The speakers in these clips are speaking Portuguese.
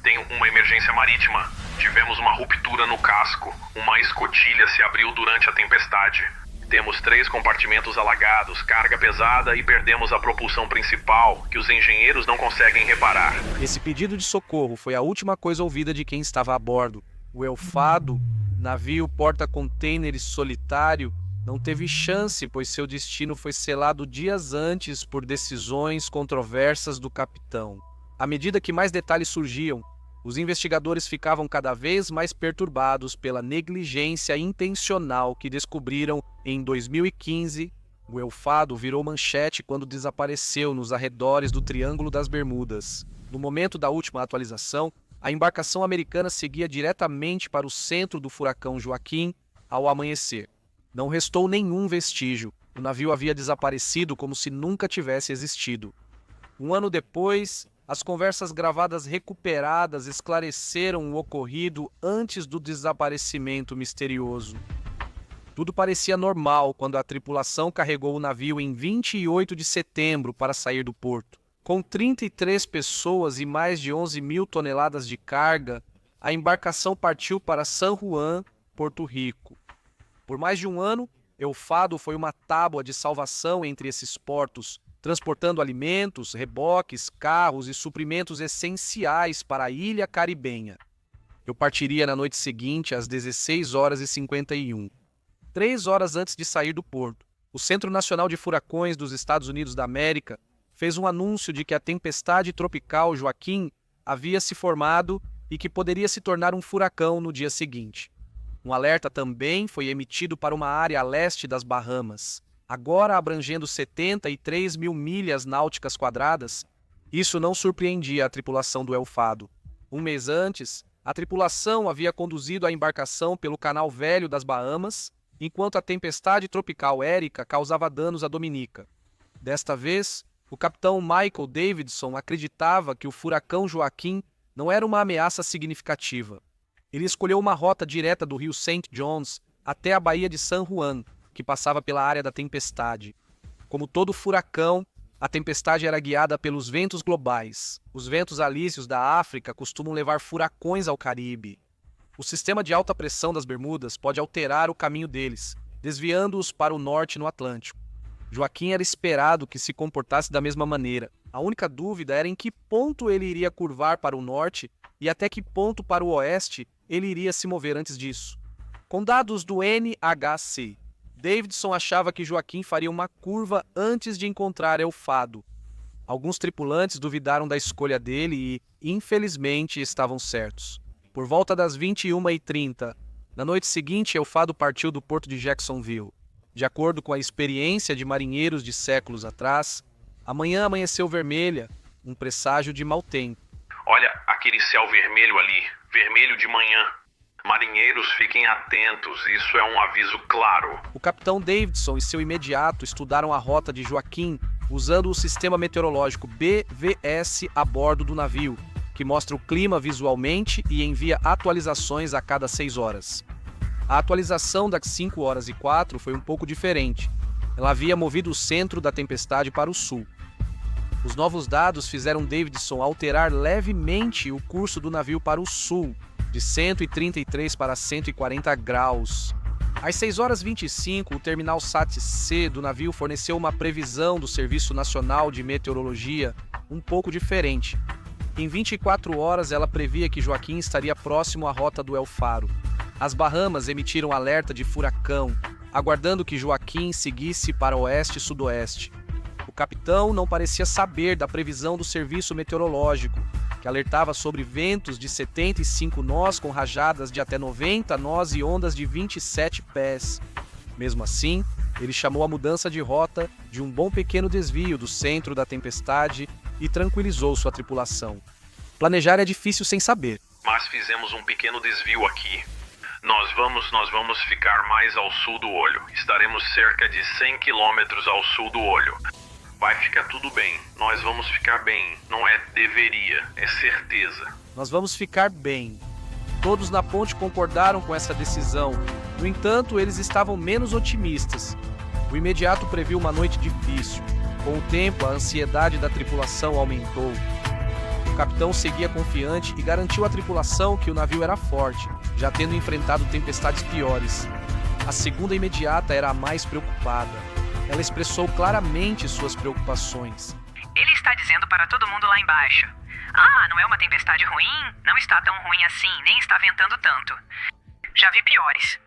Tem uma emergência marítima. Tivemos uma ruptura no casco. Uma escotilha se abriu durante a tempestade. Temos 3 compartimentos alagados, carga pesada e perdemos a propulsão principal, que os engenheiros não conseguem reparar. Esse pedido de socorro foi a última coisa ouvida de quem estava a bordo. O Elfado, navio porta-contêineres solitário, não teve chance, pois seu destino foi selado dias antes por decisões controversas do capitão. À medida que mais detalhes surgiam, os investigadores ficavam cada vez mais perturbados pela negligência intencional que descobriram em 2015. O Elfado virou manchete quando desapareceu nos arredores do Triângulo das Bermudas. No momento da última atualização, a embarcação americana seguia diretamente para o centro do furacão Joaquim ao amanhecer. Não restou nenhum vestígio. O navio havia desaparecido como se nunca tivesse existido. Um ano depois, as conversas gravadas recuperadas esclareceram o ocorrido antes do desaparecimento misterioso. Tudo parecia normal quando a tripulação carregou o navio em 28 de setembro para sair do porto. Com 33 pessoas e mais de 11 mil toneladas de carga, a embarcação partiu para San Juan, Porto Rico. Por mais de um ano, Elfado foi uma tábua de salvação entre esses portos, transportando alimentos, reboques, carros e suprimentos essenciais para a ilha caribenha. Eu partiria na noite seguinte às 16h51. 3 horas antes de sair do porto, o Centro Nacional de Furacões dos Estados Unidos da América fez um anúncio de que a tempestade tropical Joaquim havia se formado e que poderia se tornar um furacão no dia seguinte. Um alerta também foi emitido para uma área a leste das Bahamas, agora abrangendo 73 mil milhas náuticas quadradas. Isso não surpreendia a tripulação do Elfado. Um mês antes, a tripulação havia conduzido a embarcação pelo Canal Velho das Bahamas, enquanto a tempestade tropical Erika causava danos à Dominica. Desta vez, o capitão Michael Davidson acreditava que o furacão Joaquim não era uma ameaça significativa. Ele escolheu uma rota direta do rio St. John's até a Baía de San Juan, que passava pela área da tempestade. Como todo furacão, a tempestade era guiada pelos ventos globais. Os ventos alísios da África costumam levar furacões ao Caribe. O sistema de alta pressão das Bermudas pode alterar o caminho deles, desviando-os para o norte no Atlântico. Joaquim era esperado que se comportasse da mesma maneira. A única dúvida era em que ponto ele iria curvar para o norte e até que ponto para o oeste ele iria se mover antes disso. Com dados do NHC, Davidson achava que Joaquim faria uma curva antes de encontrar Elfado. Alguns tripulantes duvidaram da escolha dele e, infelizmente, estavam certos. Por volta das 21h30, na noite seguinte, Elfado partiu do porto de Jacksonville. De acordo com a experiência de marinheiros de séculos atrás, a manhã amanheceu vermelha, um presságio de mau tempo. Olha aquele céu vermelho ali, vermelho de manhã. Marinheiros, fiquem atentos, isso é um aviso claro. O capitão Davidson e seu imediato estudaram a rota de Joaquim usando o sistema meteorológico BVS a bordo do navio, que mostra o clima visualmente e envia atualizações a cada 6 horas. A atualização das 5h04 foi um pouco diferente. Ela havia movido o centro da tempestade para o sul. Os novos dados fizeram Davidson alterar levemente o curso do navio para o sul, de 133 para 140 graus. Às 6h25, o terminal SAT-C do navio forneceu uma previsão do Serviço Nacional de Meteorologia um pouco diferente. Em 24 horas, ela previa que Joaquim estaria próximo à rota do Elfaro. As Bahamas emitiram alerta de furacão, aguardando que Joaquim seguisse para oeste-sudoeste. O capitão não parecia saber da previsão do serviço meteorológico, que alertava sobre ventos de 75 nós com rajadas de até 90 nós e ondas de 27 pés. Mesmo assim, ele chamou a mudança de rota de um bom pequeno desvio do centro da tempestade e tranquilizou sua tripulação. Planejar é difícil sem saber. Mas fizemos um pequeno desvio aqui. Nós vamos ficar mais ao sul do olho. Estaremos cerca de 100 quilômetros ao sul do olho. Vai ficar tudo bem. Nós vamos ficar bem. Não é deveria, é certeza. Nós vamos ficar bem. Todos na ponte concordaram com essa decisão. No entanto, eles estavam menos otimistas. O imediato previu uma noite difícil. Com o tempo, a ansiedade da tripulação aumentou. O capitão seguia confiante e garantiu à tripulação que o navio era forte, já tendo enfrentado tempestades piores. A segunda imediata era a mais preocupada. Ela expressou claramente suas preocupações. Ele está dizendo para todo mundo lá embaixo: "Ah, não é uma tempestade ruim? Não está tão ruim assim, nem está ventando tanto. Já vi piores."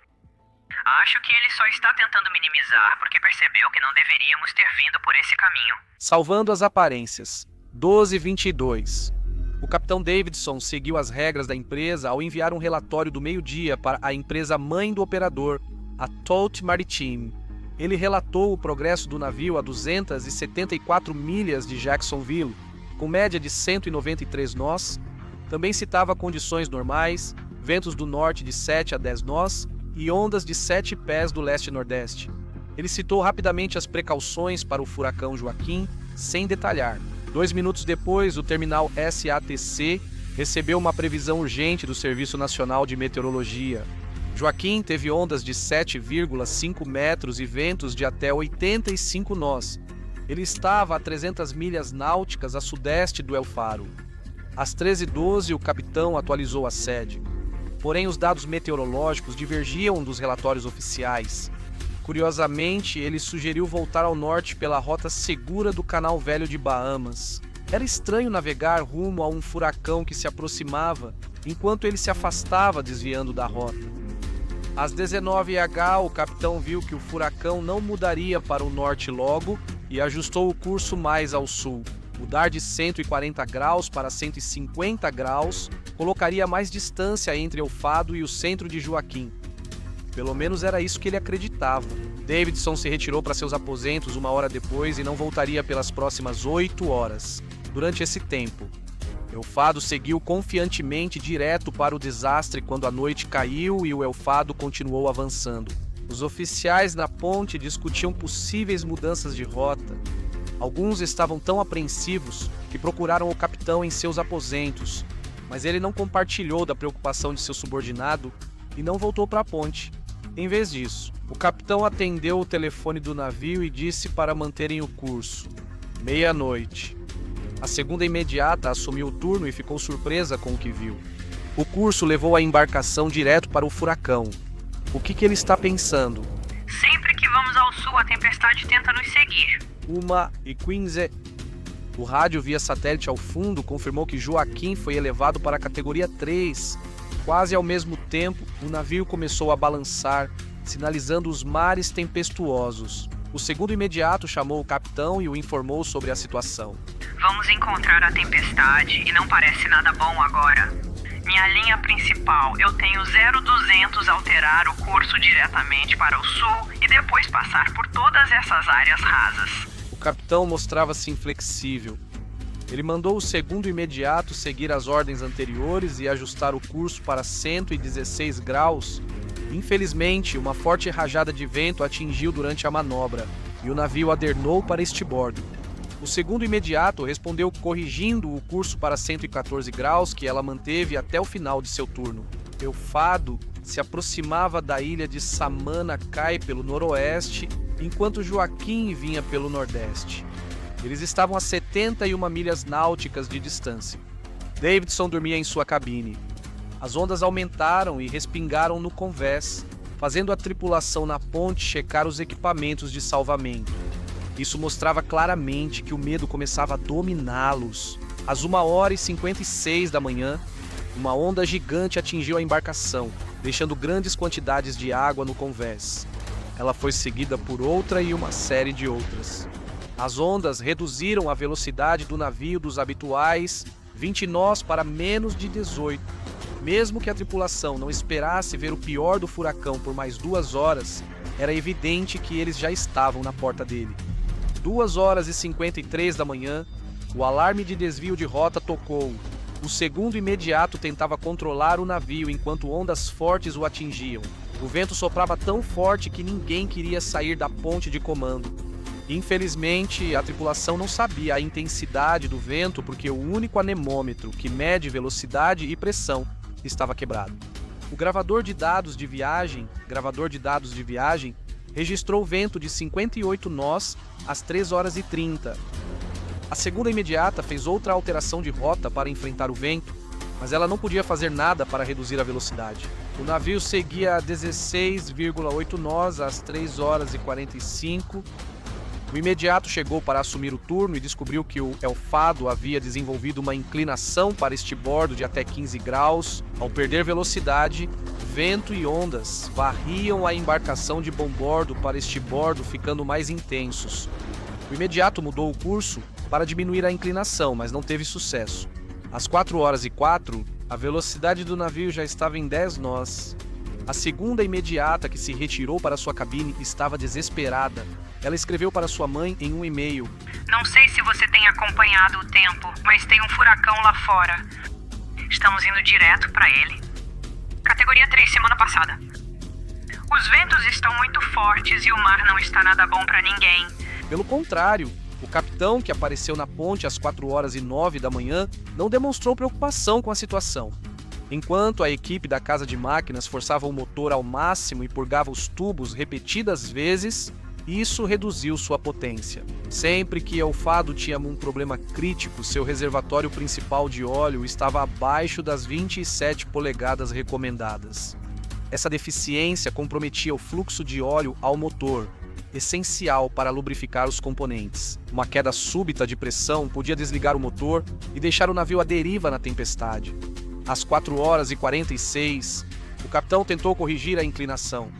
Acho que ele só está tentando minimizar, porque percebeu que não deveríamos ter vindo por esse caminho. Salvando as aparências. 12h22. O capitão Davidson seguiu as regras da empresa ao enviar um relatório do meio-dia para a empresa mãe do operador, a Tote Maritime. Ele relatou o progresso do navio a 274 milhas de Jacksonville, com média de 193 nós. Também citava condições normais, ventos do norte de 7 a 10 nós e ondas de 7 pés do leste-nordeste. Ele citou rapidamente as precauções para o furacão Joaquim, sem detalhar. 2 minutos depois, o terminal SATC recebeu uma previsão urgente do Serviço Nacional de Meteorologia. Joaquim teve ondas de 7,5 metros e ventos de até 85 nós. Ele estava a 300 milhas náuticas a sudeste do El Faro. Às 13h12, o capitão atualizou a sede. Porém, os dados meteorológicos divergiam dos relatórios oficiais. Curiosamente, ele sugeriu voltar ao norte pela rota segura do Canal Velho de Bahamas. Era estranho navegar rumo a um furacão que se aproximava, enquanto ele se afastava desviando da rota. Às 19h, o capitão viu que o furacão não mudaria para o norte logo e ajustou o curso mais ao sul. Mudar de 140 graus para 150 graus colocaria mais distância entre El Fado e o centro de Joaquim. Pelo menos era isso que ele acreditava. Davidson se retirou para seus aposentos 1 hora depois e não voltaria pelas próximas 8 horas. Durante esse tempo, El Fado seguiu confiantemente direto para o desastre quando a noite caiu e o El Fado continuou avançando. Os oficiais na ponte discutiam possíveis mudanças de rota. Alguns estavam tão apreensivos que procuraram o capitão em seus aposentos, mas ele não compartilhou da preocupação de seu subordinado e não voltou para a ponte. Em vez disso, o capitão atendeu o telefone do navio e disse para manterem o curso. 00:30. A segunda imediata assumiu o turno e ficou surpresa com o que viu. O curso levou a embarcação direto para o furacão. O que ele está pensando? Sempre que vamos ao sul, a tempestade tenta nos seguir. 1h15. O rádio via satélite ao fundo confirmou que Joaquim foi elevado para a categoria 3. Quase ao mesmo tempo, o navio começou a balançar, sinalizando os mares tempestuosos. O segundo imediato chamou o capitão e o informou sobre a situação. Vamos encontrar a tempestade e não parece nada bom agora. Minha linha principal, eu tenho 0200 alterar o curso diretamente para o sul e depois passar por todas essas áreas rasas. O capitão mostrava-se inflexível. Ele mandou o segundo imediato seguir as ordens anteriores e ajustar o curso para 116 graus. Infelizmente, uma forte rajada de vento atingiu durante a manobra e o navio adernou para estibordo. O segundo imediato respondeu corrigindo o curso para 114 graus, que ela manteve até o final de seu turno. El Fado se aproximava da ilha de Samana Cay pelo noroeste, enquanto Joaquim vinha pelo nordeste. Eles estavam a 71 milhas náuticas de distância. Davidson dormia em sua cabine. As ondas aumentaram e respingaram no convés, fazendo a tripulação na ponte checar os equipamentos de salvamento. Isso mostrava claramente que o medo começava a dominá-los. Às 1h56 da manhã, uma onda gigante atingiu a embarcação, deixando grandes quantidades de água no convés. Ela foi seguida por outra e uma série de outras. As ondas reduziram a velocidade do navio dos habituais 20 nós para menos de 18. Mesmo que a tripulação não esperasse ver o pior do furacão por mais 2 horas, era evidente que eles já estavam na porta dele. 2h53 da manhã, o alarme de desvio de rota tocou. O segundo imediato tentava controlar o navio enquanto ondas fortes o atingiam. O vento soprava tão forte que ninguém queria sair da ponte de comando. Infelizmente, a tripulação não sabia a intensidade do vento porque o único anemômetro que mede velocidade e pressão estava quebrado. O gravador de dados de viagem registrou vento de 58 nós às 3h30. A segunda imediata fez outra alteração de rota para enfrentar o vento, mas ela não podia fazer nada para reduzir a velocidade. O navio seguia a 16,8 nós às 3 horas e 45. O imediato chegou para assumir o turno e descobriu que o El Fado havia desenvolvido uma inclinação para estibordo de até 15 graus. Ao perder velocidade, vento e ondas varriam a embarcação de bombordo para estibordo, ficando mais intensos. O imediato mudou o curso para diminuir a inclinação, mas não teve sucesso. Às 4 horas e 4, a velocidade do navio já estava em 10 nós. A segunda imediata, que se retirou para sua cabine, estava desesperada. Ela escreveu para sua mãe em um e-mail: Não sei se você tem acompanhado o tempo, mas tem um furacão lá fora. Estamos indo direto para ele. Categoria 3, semana passada. Os ventos estão muito fortes e o mar não está nada bom para ninguém. Pelo contrário, o capitão, que apareceu na ponte às 4 horas e 9 da manhã, não demonstrou preocupação com a situação. Enquanto a equipe da casa de máquinas forçava o motor ao máximo e purgava os tubos repetidas vezes, isso reduziu sua potência. Sempre que El Fado tinha um problema crítico, seu reservatório principal de óleo estava abaixo das 27 polegadas recomendadas. Essa deficiência comprometia o fluxo de óleo ao motor, essencial para lubrificar os componentes. Uma queda súbita de pressão podia desligar o motor e deixar o navio à deriva na tempestade. Às 4 horas e 46, o capitão tentou corrigir a inclinação.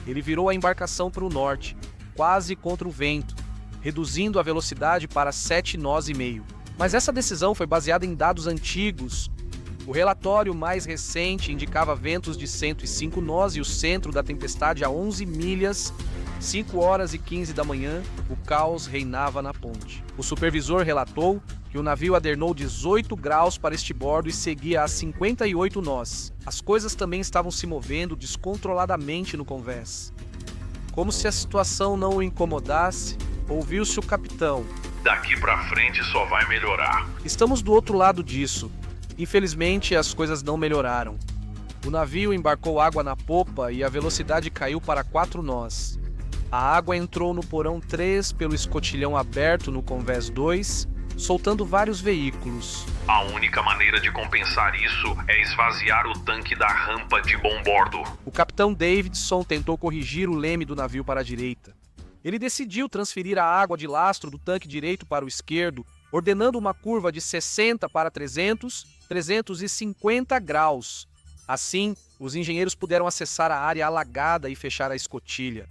Ele virou a embarcação para o norte, quase contra o vento, reduzindo a velocidade para 7 nós e meio. Mas essa decisão foi baseada em dados antigos. O relatório mais recente indicava ventos de 105 nós e o centro da tempestade a 11 milhas. 5 horas e 15 da manhã, o caos reinava na ponte. O supervisor relatou que o navio adernou 18 graus para estibordo e seguia a 58 nós. As coisas também estavam se movendo descontroladamente no convés. Como se a situação não o incomodasse, ouviu-se o capitão: Daqui pra frente só vai melhorar. Estamos do outro lado disso. Infelizmente, as coisas não melhoraram. O navio embarcou água na popa e a velocidade caiu para 4 nós. A água entrou no porão 3 pelo escotilhão aberto no convés 2, soltando vários veículos. A única maneira de compensar isso é esvaziar o tanque da rampa de bombordo. O capitão Davidson tentou corrigir o leme do navio para a direita. Ele decidiu transferir a água de lastro do tanque direito para o esquerdo, ordenando uma curva de 60 para 350 graus. Assim, os engenheiros puderam acessar a área alagada e fechar a escotilha.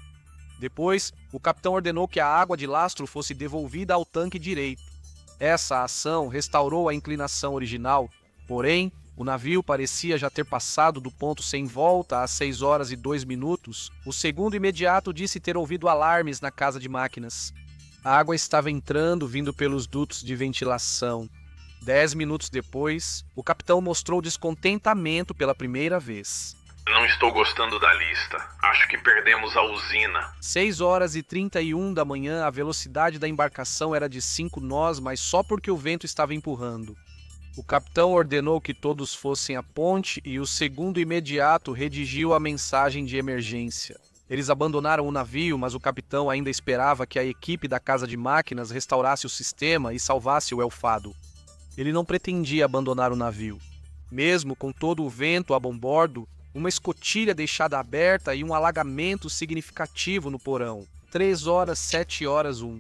Depois, o capitão ordenou que a água de lastro fosse devolvida ao tanque direito. Essa ação restaurou a inclinação original, porém, o navio parecia já ter passado do ponto sem volta às 6 horas e 2 minutos. O segundo imediato disse ter ouvido alarmes na casa de máquinas. A água estava entrando, vindo pelos dutos de ventilação. 10 minutos depois, o capitão mostrou descontentamento pela primeira vez. Não estou gostando da lista. Acho que perdemos a usina. 6 horas e 31 da manhã, a velocidade da embarcação era de 5 nós, mas só porque o vento estava empurrando. O capitão ordenou que todos fossem à ponte e o segundo imediato redigiu a mensagem de emergência. Eles abandonaram o navio, mas o capitão ainda esperava que a equipe da casa de máquinas restaurasse o sistema e salvasse o El Fado. Ele não pretendia abandonar o navio. Mesmo com todo o vento a bombordo, uma escotilha deixada aberta e um alagamento significativo no porão. 3 horas, 7 horas, 1.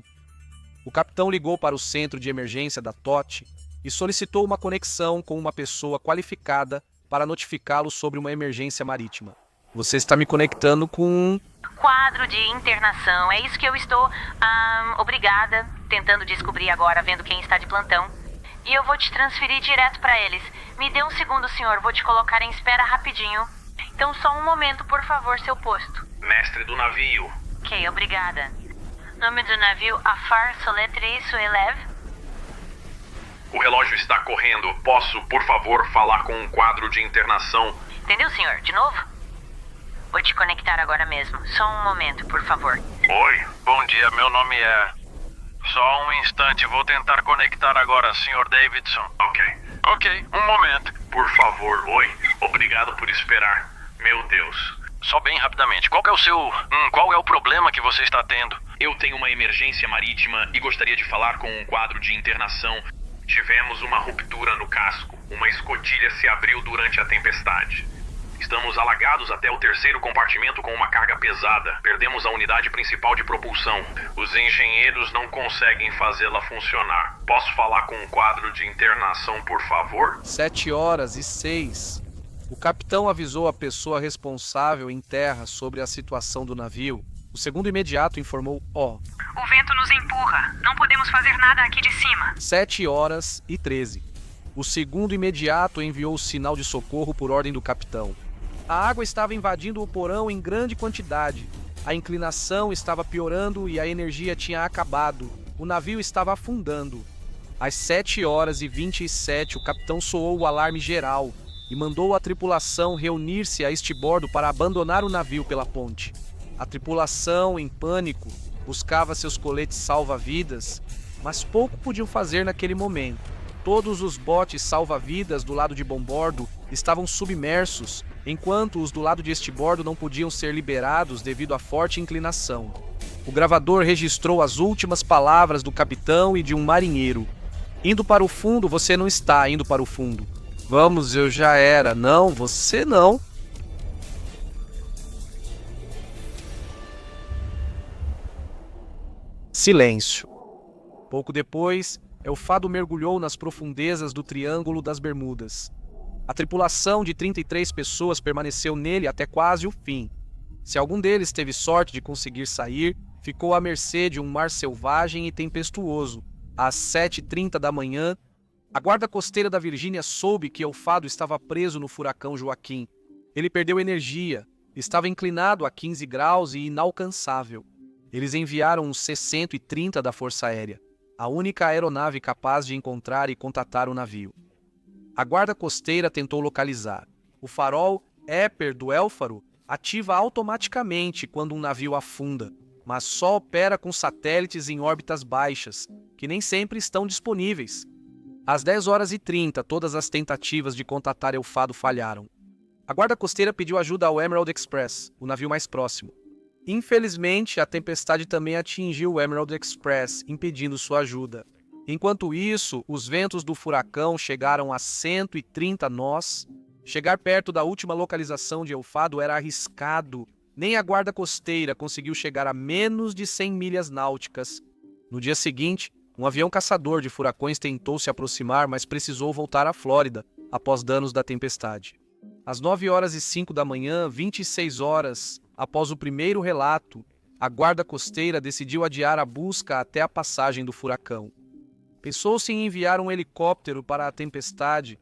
O capitão ligou para o centro de emergência da TOT e solicitou uma conexão com uma pessoa qualificada para notificá-lo sobre uma emergência marítima. Você está me conectando com... Quadro de internação, é isso que eu estou, obrigada, tentando descobrir agora, vendo quem está de plantão. E eu vou te transferir direto para eles. Me dê um segundo, senhor, vou te colocar em espera rapidinho. Então só um momento, por favor, seu posto. Mestre do navio. Ok, obrigada. Nome do navio, Afar Soletri Suelev. O relógio está correndo. Posso, por favor, falar com um quadro de internação? Entendeu, senhor? De novo? Vou te conectar agora mesmo. Só um momento, por favor. Oi, bom dia, meu nome é... Só um instante, vou tentar conectar agora, Sr. Davidson. Ok, um momento. Por favor, oi, obrigado por esperar. Meu Deus. Só bem rapidamente, qual é o problema que você está tendo? Eu tenho uma emergência marítima e gostaria de falar com um quadro de internação. Tivemos uma ruptura no casco. Uma escotilha se abriu durante a tempestade. Estamos alagados até o terceiro compartimento com uma carga pesada. Perdemos a unidade principal de propulsão. Os engenheiros não conseguem fazê-la funcionar. Posso falar com um quadro de internação, por favor? 7h06. O capitão avisou a pessoa responsável em terra sobre a situação do navio. O segundo imediato informou: O vento nos empurra. Não podemos fazer nada aqui de cima. 7h13. O segundo imediato enviou o sinal de socorro por ordem do capitão. A água estava invadindo o porão em grande quantidade. A inclinação estava piorando e a energia tinha acabado. O navio estava afundando. Às 7h27, o capitão soou o alarme geral e mandou a tripulação reunir-se a estibordo para abandonar o navio pela ponte. A tripulação, em pânico, buscava seus coletes salva-vidas, mas pouco podiam fazer naquele momento. Todos os botes salva-vidas do lado de bombordo estavam submersos, enquanto os do lado de estibordo não podiam ser liberados devido à forte inclinação. O gravador registrou as últimas palavras do capitão e de um marinheiro. Indo para o fundo, você não está indo para o fundo. Vamos, eu já era. Não, você não. Silêncio. Pouco depois, Elfado mergulhou nas profundezas do Triângulo das Bermudas. A tripulação de 33 pessoas permaneceu nele até quase o fim. Se algum deles teve sorte de conseguir sair, ficou à mercê de um mar selvagem e tempestuoso. Às 7h30 da manhã, a guarda costeira da Virgínia soube que Elfado estava preso no furacão Joaquim. Ele perdeu energia, estava inclinado a 15 graus e inalcançável. Eles enviaram um C-130 da Força Aérea, a única aeronave capaz de encontrar e contatar o navio. A guarda costeira tentou localizar. O farol Éper do Élfaro ativa automaticamente quando um navio afunda, mas só opera com satélites em órbitas baixas, que nem sempre estão disponíveis. Às 10h30, todas as tentativas de contatar Elfado falharam. A guarda costeira pediu ajuda ao Emerald Express, o navio mais próximo. Infelizmente, a tempestade também atingiu o Emerald Express, impedindo sua ajuda. Enquanto isso, os ventos do furacão chegaram a 130 nós. Chegar perto da última localização de Elfado era arriscado. Nem a guarda costeira conseguiu chegar a menos de 100 milhas náuticas. No dia seguinte, um avião caçador de furacões tentou se aproximar, mas precisou voltar à Flórida após danos da tempestade. Às 9h05 da manhã, 26 horas após o primeiro relato, a guarda costeira decidiu adiar a busca até a passagem do furacão. Pensou-se em enviar um helicóptero para a tempestade,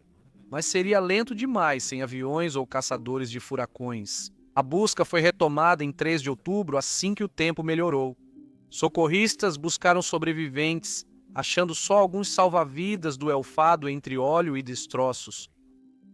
mas seria lento demais sem aviões ou caçadores de furacões. A busca foi retomada em 3 de outubro assim que o tempo melhorou. Socorristas buscaram sobreviventes, achando só alguns salva-vidas do Elfado entre óleo e destroços.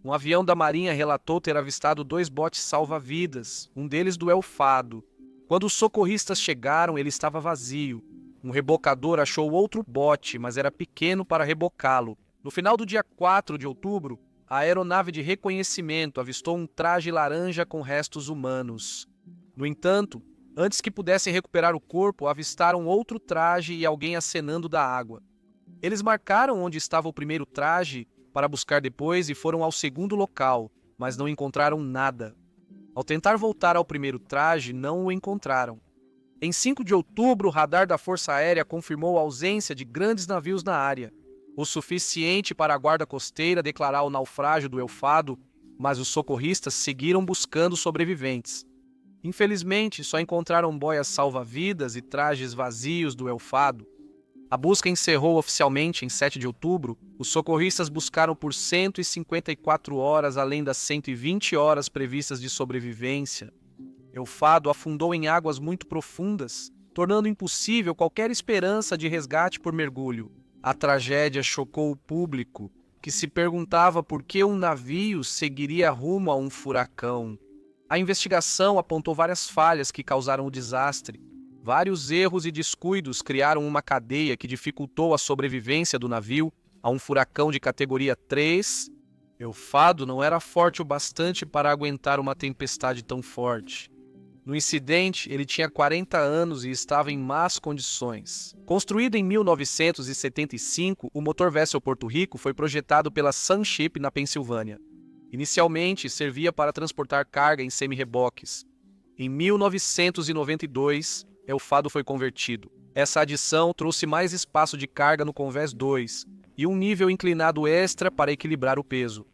Um avião da Marinha relatou ter avistado 2 botes salva-vidas, um deles do Elfado. Quando os socorristas chegaram, ele estava vazio. Um rebocador achou outro bote, mas era pequeno para rebocá-lo. No final do dia 4 de outubro, a aeronave de reconhecimento avistou um traje laranja com restos humanos. No entanto, antes que pudessem recuperar o corpo, avistaram outro traje e alguém acenando da água. Eles marcaram onde estava o primeiro traje para buscar depois e foram ao segundo local, mas não encontraram nada. Ao tentar voltar ao primeiro traje, não o encontraram. Em 5 de outubro, o radar da Força Aérea confirmou a ausência de grandes navios na área, o suficiente para a guarda costeira declarar o naufrágio do Elfado, mas os socorristas seguiram buscando sobreviventes. Infelizmente, só encontraram boias salva-vidas e trajes vazios do Elfado. A busca encerrou oficialmente em 7 de outubro. Os socorristas buscaram por 154 horas, além das 120 horas previstas de sobrevivência. Elfado afundou em águas muito profundas, tornando impossível qualquer esperança de resgate por mergulho. A tragédia chocou o público, que se perguntava por que um navio seguiria rumo a um furacão. A investigação apontou várias falhas que causaram o desastre. Vários erros e descuidos criaram uma cadeia que dificultou a sobrevivência do navio a um furacão de categoria 3. Elfado não era forte o bastante para aguentar uma tempestade tão forte. No incidente, ele tinha 40 anos e estava em más condições. Construído em 1975, o motor Vessel Porto Rico foi projetado pela Sunship na Pensilvânia. Inicialmente, servia para transportar carga em semi-reboques. Em 1992, Elfado foi convertido. Essa adição trouxe mais espaço de carga no Convés 2 e um nível inclinado extra para equilibrar o peso.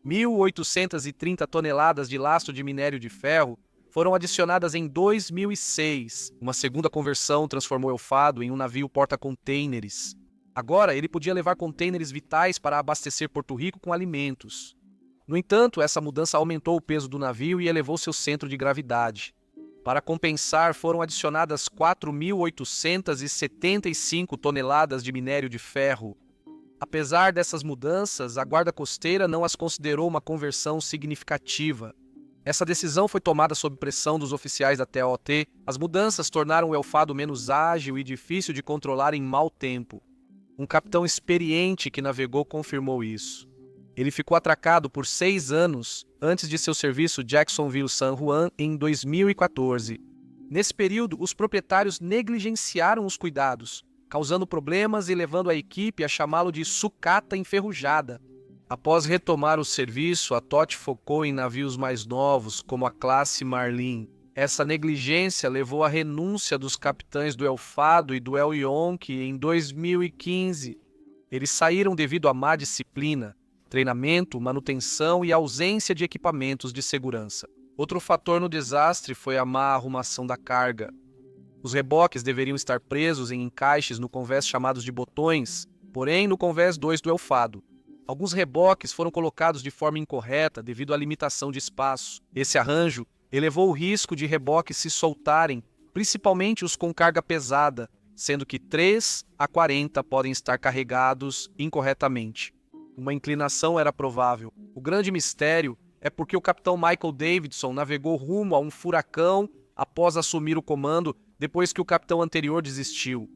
1.830 toneladas de lastro de minério de ferro foram adicionadas em 2006. Uma segunda conversão transformou Elfado em um navio porta-contêineres. Agora, ele podia levar contêineres vitais para abastecer Porto Rico com alimentos. No entanto, essa mudança aumentou o peso do navio e elevou seu centro de gravidade. Para compensar, foram adicionadas 4.875 toneladas de minério de ferro. Apesar dessas mudanças, a Guarda Costeira não as considerou uma conversão significativa. Essa decisão foi tomada sob pressão dos oficiais da TOT. As mudanças tornaram o Elfado menos ágil e difícil de controlar em mau tempo. Um capitão experiente que navegou confirmou isso. Ele ficou atracado por 6 anos antes de seu serviço Jacksonville-San Juan em 2014. Nesse período, os proprietários negligenciaram os cuidados, causando problemas e levando a equipe a chamá-lo de sucata enferrujada. Após retomar o serviço, a TOT focou em navios mais novos, como a classe Marlin. Essa negligência levou à renúncia dos capitães do Elfado e do El Yonque em 2015. Eles saíram devido à má disciplina, treinamento, manutenção e ausência de equipamentos de segurança. Outro fator no desastre foi a má arrumação da carga. Os reboques deveriam estar presos em encaixes no convés chamados de botões, porém no convés 2 do Elfado. Alguns reboques foram colocados de forma incorreta devido à limitação de espaço. Esse arranjo elevou o risco de reboques se soltarem, principalmente os com carga pesada, sendo que 3 a 40 podem estar carregados incorretamente. Uma inclinação era provável. O grande mistério é porque o capitão Michael Davidson navegou rumo a um furacão após assumir o comando depois que o capitão anterior desistiu.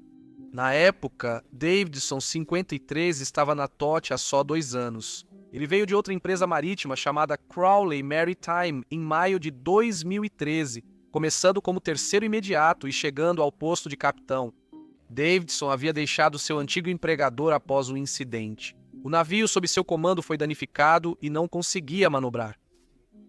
Na época, Davidson, 53, estava na TOT há só 2 anos. Ele veio de outra empresa marítima chamada Crowley Maritime em maio de 2013, começando como terceiro imediato e chegando ao posto de capitão. Davidson havia deixado seu antigo empregador após o incidente. O navio sob seu comando foi danificado e não conseguia manobrar.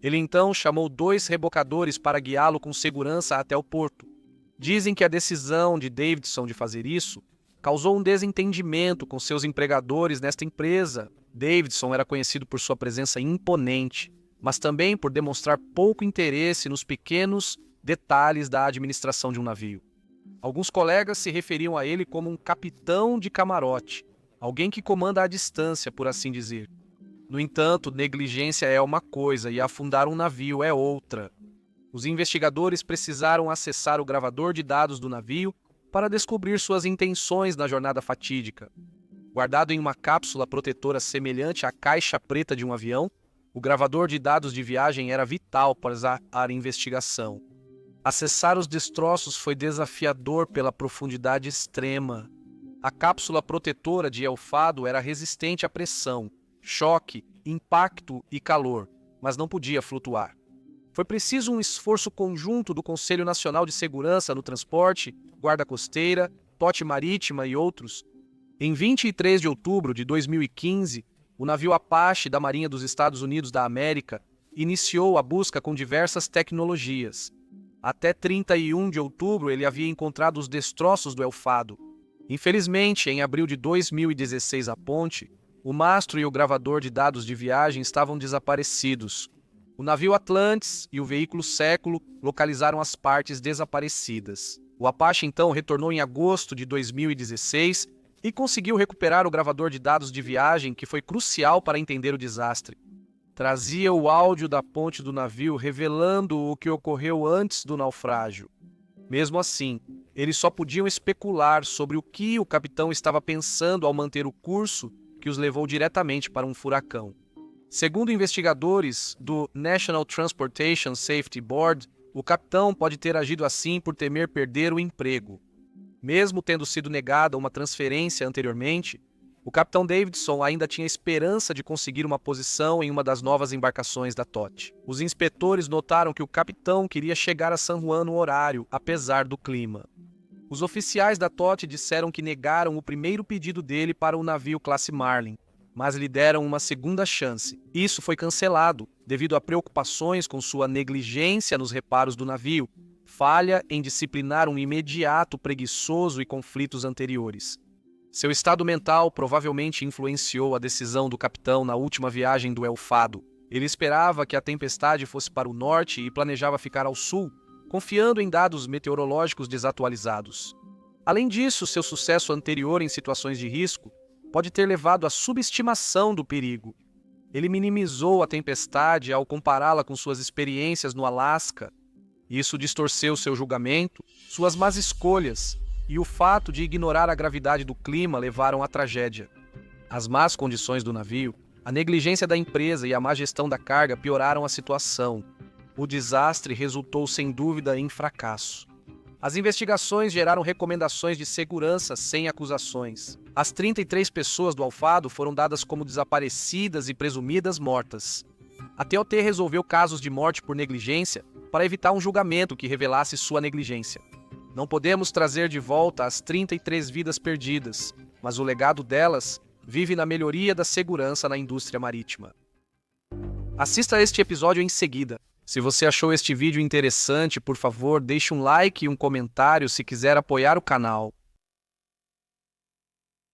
Ele então chamou 2 rebocadores para guiá-lo com segurança até o porto. Dizem que a decisão de Davidson de fazer isso causou um desentendimento com seus empregadores nesta empresa. Davidson era conhecido por sua presença imponente, mas também por demonstrar pouco interesse nos pequenos detalhes da administração de um navio. Alguns colegas se referiam a ele como um capitão de camarote, alguém que comanda à distância, por assim dizer. No entanto, negligência é uma coisa e afundar um navio é outra. Os investigadores precisaram acessar o gravador de dados do navio para descobrir suas intenções na jornada fatídica. Guardado em uma cápsula protetora semelhante à caixa preta de um avião, o gravador de dados de viagem era vital para a investigação. Acessar os destroços foi desafiador pela profundidade extrema. A cápsula protetora de Elfado era resistente à pressão, choque, impacto e calor, mas não podia flutuar. Foi preciso um esforço conjunto do Conselho Nacional de Segurança no Transporte, Guarda Costeira, TOT Marítima e outros. Em 23 de outubro de 2015, o navio Apache da Marinha dos Estados Unidos da América iniciou a busca com diversas tecnologias. Até 31 de outubro, ele havia encontrado os destroços do Elfado. Infelizmente, em abril de 2016 a ponte, o mastro e o gravador de dados de viagem estavam desaparecidos. O navio Atlantis e o veículo Século localizaram as partes desaparecidas. O Apache então retornou em agosto de 2016 e conseguiu recuperar o gravador de dados de viagem, que foi crucial para entender o desastre. Trazia o áudio da ponte do navio revelando o que ocorreu antes do naufrágio. Mesmo assim, eles só podiam especular sobre o que o capitão estava pensando ao manter o curso que os levou diretamente para um furacão. Segundo investigadores do National Transportation Safety Board, o capitão pode ter agido assim por temer perder o emprego. Mesmo tendo sido negada uma transferência anteriormente, O capitão Davidson ainda tinha esperança de conseguir uma posição em uma das novas embarcações da TOT. Os inspetores notaram que o capitão queria chegar a San Juan no horário, apesar do clima. Os oficiais da TOT disseram que negaram o primeiro pedido dele para o navio classe Marlin, mas lhe deram uma segunda chance. Isso foi cancelado, devido a preocupações com sua negligência nos reparos do navio, falha em disciplinar um imediato preguiçoso e conflitos anteriores. Seu estado mental provavelmente influenciou a decisão do capitão na última viagem do El Fado. Ele esperava que a tempestade fosse para o norte e planejava ficar ao sul, confiando em dados meteorológicos desatualizados. Além disso, seu sucesso anterior em situações de risco pode ter levado à subestimação do perigo. Ele minimizou a tempestade ao compará-la com suas experiências no Alasca. Isso distorceu seu julgamento, suas más escolhas e o fato de ignorar a gravidade do clima levaram à tragédia. As más condições do navio, a negligência da empresa e a má gestão da carga pioraram a situação. O desastre resultou sem dúvida em fracasso. As investigações geraram recomendações de segurança sem acusações. As 33 pessoas do El Fado foram dadas como desaparecidas e presumidas mortas. A TOT resolveu casos de morte por negligência para evitar um julgamento que revelasse sua negligência. Não podemos trazer de volta as 33 vidas perdidas, mas o legado delas vive na melhoria da segurança na indústria marítima. Assista a este episódio em seguida. Se você achou este vídeo interessante, por favor, deixe um like e um comentário se quiser apoiar o canal.